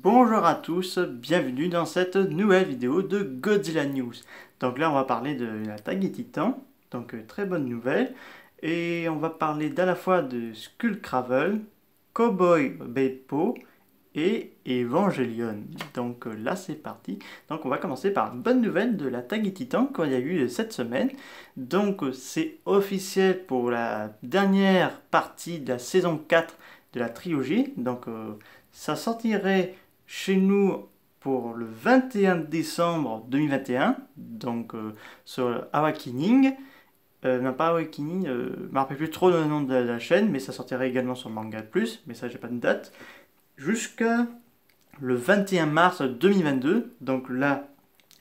Bonjour à tous, bienvenue dans cette nouvelle vidéo de Godzilla News. Donc là on va parler de l'attaque des Titans, donc très bonne nouvelle. Et on va parler d'à la fois de Skullcravel, Cowboy Bebop et Evangelion. Donc là c'est parti. Donc on va commencer par une bonne nouvelle de l'attaque des Titans qu'il y a eu cette semaine. Donc c'est officiel pour la dernière partie de la saison 4 de la trilogie. Donc ça sortirait chez nous pour le 21 décembre 2021, donc sur Awakening. Non, pas Awakening, je ne me rappelle plus trop le nom de la chaîne, mais ça sortirait également sur Manga Plus, mais ça j'ai pas de date. Jusqu'à le 21 mars 2022, donc là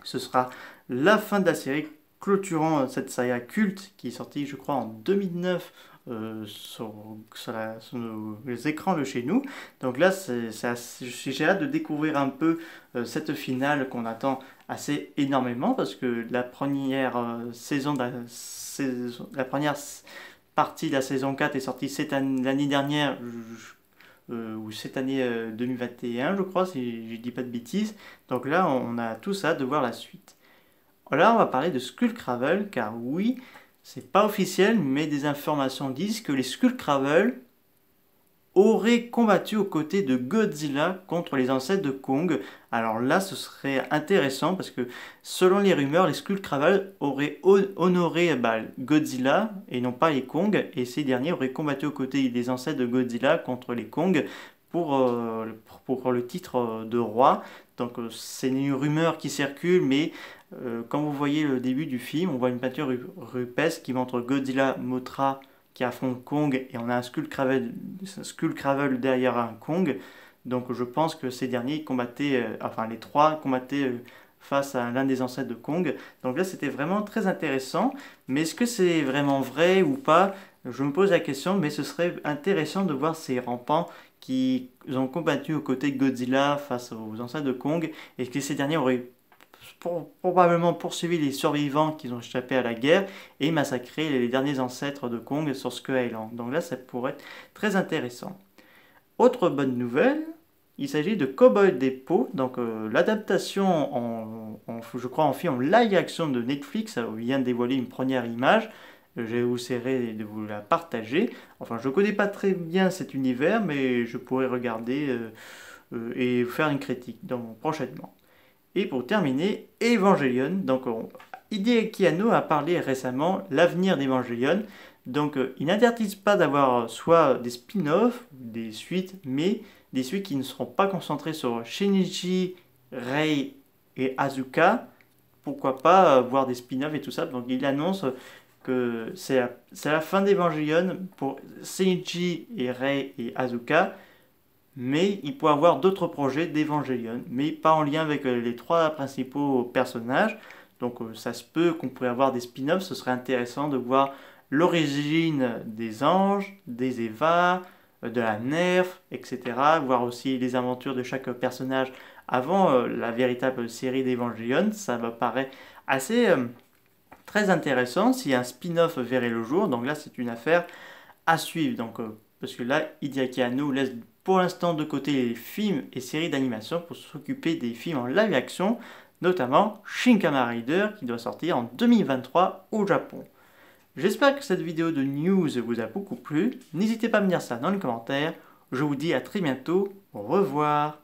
ce sera la fin de la série clôturant cette saga culte qui est sortie je crois en 2009 sur les écrans de chez nous. Donc là, j'ai hâte de découvrir un peu cette finale qu'on attend assez énormément parce que la première la première partie de la saison 4 est sortie l'année dernière. Ou cette année 2021, je crois, si je dis pas de bêtises. Donc là, on a tous hâte de voir la suite. Là, on va parler de Skullcravel, car oui, c'est pas officiel, mais des informations disent que les Skullcravel auraient combattu aux côtés de Godzilla contre les ancêtres de Kong. Alors là, ce serait intéressant parce que selon les rumeurs, les Skullcravel auraient honoré Godzilla et non pas les Kong, et ces derniers auraient combattu aux côtés des ancêtres de Godzilla contre les Kong pour le titre de roi. Donc c'est une rumeur qui circule, mais quand vous voyez le début du film, on voit une peinture rupestre qui montre Godzilla Mothra qui affronte Kong et on a un Skullcravel derrière un Kong. Donc je pense que ces derniers combattaient, enfin les trois combattaient face à l'un des ancêtres de Kong. Donc là c'était vraiment très intéressant. Mais est-ce que c'est vraiment vrai ou pas? Je me pose la question, mais ce serait intéressant de voir ces rampants qui ont combattu aux côtés de Godzilla face aux ancêtres de Kong et que ces derniers auraient probablement poursuivi les survivants qui ont échappé à la guerre et massacré les derniers ancêtres de Kong sur Skull Island. Donc là, ça pourrait être très intéressant. Autre bonne nouvelle, il s'agit de Cowboy Bebop, donc l'adaptation je crois en film en live action de Netflix, vient de dévoiler une première image. Je vous essaierai de vous la partager. Enfin, je ne connais pas très bien cet univers, mais je pourrais regarder et faire une critique prochainement. Et pour terminer, Evangelion. Donc, Hideaki Anno a parlé récemment l'avenir d'Evangelion. Donc, ils n'interdisent pas d'avoir soit des spin-offs, des suites, mais des suites qui ne seront pas concentrées sur Shinichi, Rei et Asuka. Pourquoi pas voir des spin-offs et tout ça. Donc, il annonce que c'est la fin d'Evangelion pour Shinichi et Rei et Asuka. Mais il peut avoir d'autres projets d'Evangelion, mais pas en lien avec les trois principaux personnages. Donc ça se peut qu'on pourrait avoir des spin-offs, ce serait intéressant de voir l'origine des anges, des Eva, de la Nerf, etc. Voir aussi les aventures de chaque personnage avant la véritable série d'Evangelion. Ça me paraît assez très intéressant si un spin-off verrait le jour. Donc là c'est une affaire à suivre. Donc, parce que là, Hideaki Anno laisse pour l'instant de côté les films et séries d'animation pour s'occuper des films en live action, notamment Shin Kamen Rider qui doit sortir en 2023 au Japon. J'espère que cette vidéo de news vous a beaucoup plu. N'hésitez pas à me dire ça dans les commentaires. Je vous dis à très bientôt. Au revoir.